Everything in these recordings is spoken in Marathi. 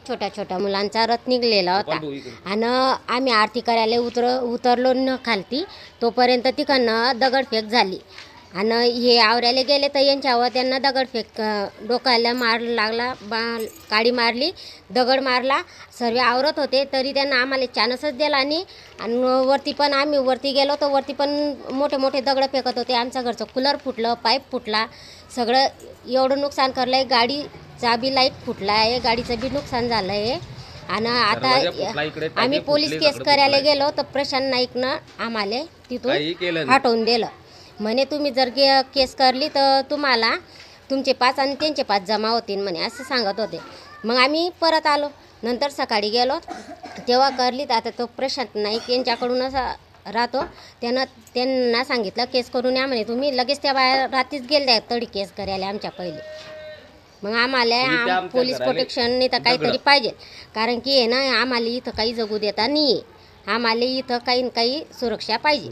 छोट्या छोट्या मुलांचा रथ निघलेला होता आणि आम्ही आरती करायला उतरलो न खालती तोपर्यंत तिकडनं दगडफेक झाली आणि हे आवऱ्याला गेले तर यांच्यावर त्यांना दगडफेक डोक्याला मार लागला काडी मारली दगड मारला सर्व आवरत होते तरी त्यांना आम्हाला चान्सच दिला नाही आणि वरती पण आम्ही वरती गेलो तर वरती पण मोठे मोठे दगड फेकत होते आमचं घरचं कूलर फुटलं पाईप फुटला सगळं एवढं नुकसान करलं आहे गाडीचा बी लाईट फुटला आहे गाडीचं बी नुकसान झालं आहे आणि आता आम्ही पोलीस केस करायला गेलो तर प्रशांत नाईकनं आम्हाला तिथून हटवून दिलं म्हणे तुम्ही जर केस करली तर तुम्हाला तुमचे 5 आणि त्यांचे 5 जमा होतील म्हणे असं सांगत होते मग आम्ही परत आलो नंतर सकाळी गेलो तेव्हा करली तर आता तो प्रशांत नाईक यांच्याकडूनच राहतो त्यांना सांगितलं केस करून या म्हणे तुम्ही लगेच त्या बाहेर रात्रीच गेल्या तडी केस करायला आमच्या पहिले मग आम्हाला पोलीस प्रोटेक्शनने तर काहीतरी पाहिजे कारण की आहे ना आम्हाला इथं काही जगू देता नाही आहे आम्हाला इथं काही ना काही सुरक्षा पाहिजे.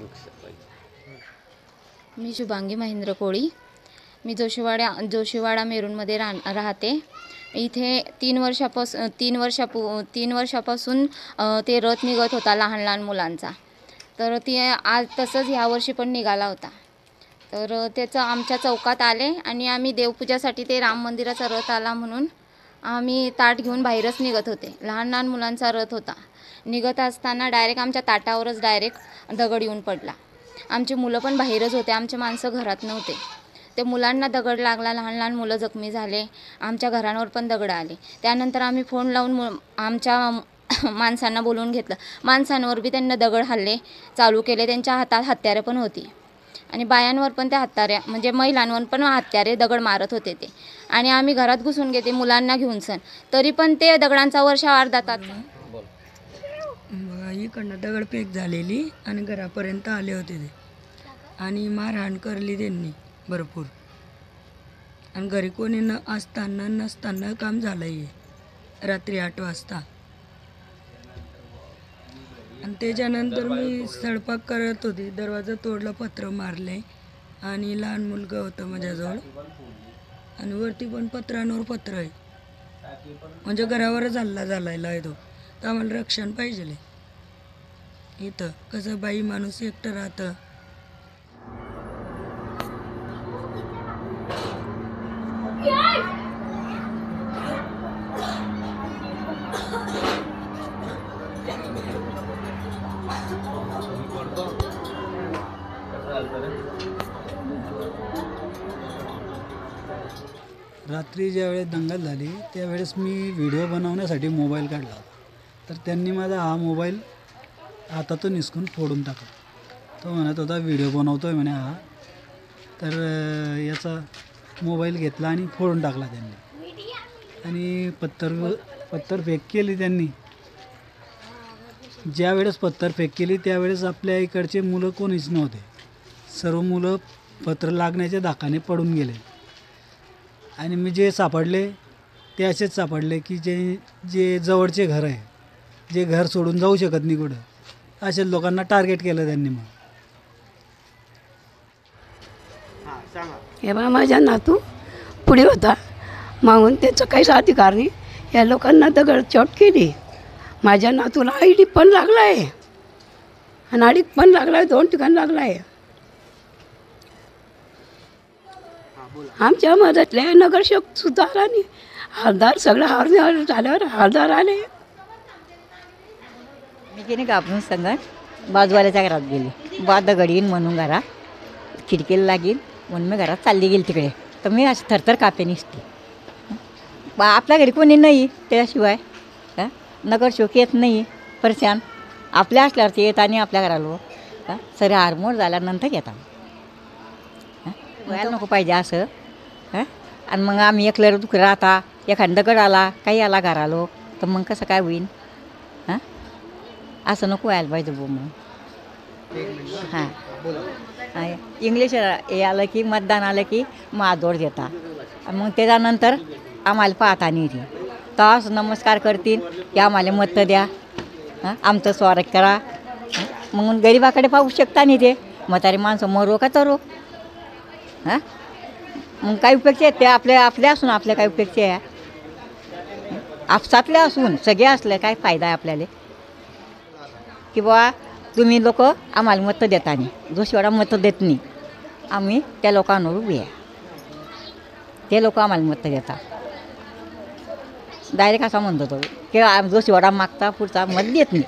मी शुभांगी महेंद्र कोळी मी जोशीवाडा मेरूनमध्ये राहते. इथे 3 वर्षापासून ते रथ निघत होता लहान लहान मुलांचा तर ते आज तसंच ह्या वर्षी पण निघाला होता तर त्याचं आमच्या चौकात आले आणि आम्ही देवपूजासाठी ते राम मंदिराचा रथ आला म्हणून आम्ही ताट घेऊन बाहेरच निघत होते. लहान लहान मुलांचा रथ होता. निघत असताना डायरेक्ट आमच्या ताटावरच दगड येऊन पडला. आमची मुलं पण बाहेरच होते आमचे माणसं घरात नव्हते. ते मुलांना दगड लागला लहान लहान मुलं जखमी झाले आमच्या घरांवर पण दगड आले. त्यानंतर आम्ही फोन लावून आमच्या माणसांना बोलवून घेतलं. माणसांवर बी त्यांना दगड हल्ले चालू केले. त्यांच्या हातात हत्यारे पण होती आणि बायांवर पण त्या हत्यारे म्हणजे महिलांवर पण हत्यारे दगड मारत होते ते आणि आम्ही घरात घुसून घेते मुलांना घेऊन तरी पण ते दगडांचा वर्षा अर्धा तास इकडनं दगडफेक झालेली आणि घरापर्यंत आले होते ते आणि मारहाण करली त्यांनी भरपूर आणि घरी कोणी नसताना काम झालं आहे रात्री 8 वाजता आणि त्याच्यानंतर मी स्वयंपाक करत होती दरवाजा तोडलं पत्र मारले आणि लहान मुलगा होता माझ्याजवळ आणि वरती पण पत्रांवर पत्र आहे म्हणजे घरावरच हल्ला झालेला आहे तो तर आम्हाला रक्षण पाहिजे. इथं कसं बाई माणूस एकटं राहतं. रात्री ज्यावेळेस दंगल झाली त्यावेळेस मी व्हिडिओ बनवण्यासाठी मोबाईल काढला तर त्यांनी माझा हा मोबाईल हातातून हिसकून फोडून टाकला. तो म्हणत होता व्हिडिओ बनवतो आहे म्हणे हा तर याचा मोबाईल घेतला आणि फोडून टाकला त्यांनी आणि पत्तर फेक केली त्यांनी. ज्यावेळेस पत्तर फेक केली त्यावेळेस आपल्या इकडचे मुलं कोणीच नव्हते. सर्व मुलं पत्र लागण्याच्या धाकाने पडून गेले आणि मी जे सापडले ते असेच सापडले की जे जवळचे घर आहे जे घर सोडून जाऊ शकत नाही कुठं अशा लोकांना टार्गेट केलं त्यांनी. मग हे बा माझा नातू पुढे होता मागून त्याचं काहीच अधिकार नाही या लोकांना दगडचोट केली. माझ्या नातूला आयडी पण लागला आहे आणि आडीक पण लागला आहे 2 ठिकाणी लागला आहे. आमच्या मदतल्या नगरसेवक सुद्धा आला नाही. हलदार सगळं हार झाल्यावर हलदार आले. मी की नाही घाबरून संगत बाजूवाल्याच्या घरात गेली दगड येईन म्हणून घरात खिडकीला लागीन म्हणून मी घरात चालली गेली तिकडे तर मी अशी थरथर कापे निसते. आपल्या घरी कोणी नाही त्याशिवाय नगरसेवक येत नाही परेशान आपल्या असल्यावरती येत आणि आपल्या घराला सरे हारमोड झाल्यानंतर येतात व्हायला नको पाहिजे असं आणि मग आम्ही एकलं दुःख राहता एखादा दगड आला काही आला घरालो तर मग कसं काय होईन असं नको व्हायला पाहिजे मग. हां इंग्लिश हे आलं की मतदान आलं की मादोड देता मग त्याच्यानंतर आम्हाला पाहता नाही ती तास नमस्कार करतील की आम्हाला मत द्या आमचं स्वागत करा. मग गरिबाकडे पाहू शकता नाही ते म्हातारी माणसं मरो का तरो मग काही उपेक्षा आहेत ते आपल्या असून आपल्या काही उपेक्षा आहे. आपसातले असून सगळे असले काय फायदा आहे आपल्याला की बाबा तुम्ही लोक आम्हाला मतं देता नाही, जो शेवटा मतं देत नाही आम्ही त्या लोकांवर उभी आहे. ते लोक आम्हाला मतं देतात. डायरेक्ट असा म्हणतो तो की जो शेवटा मागता पुढचा मत देत नाही.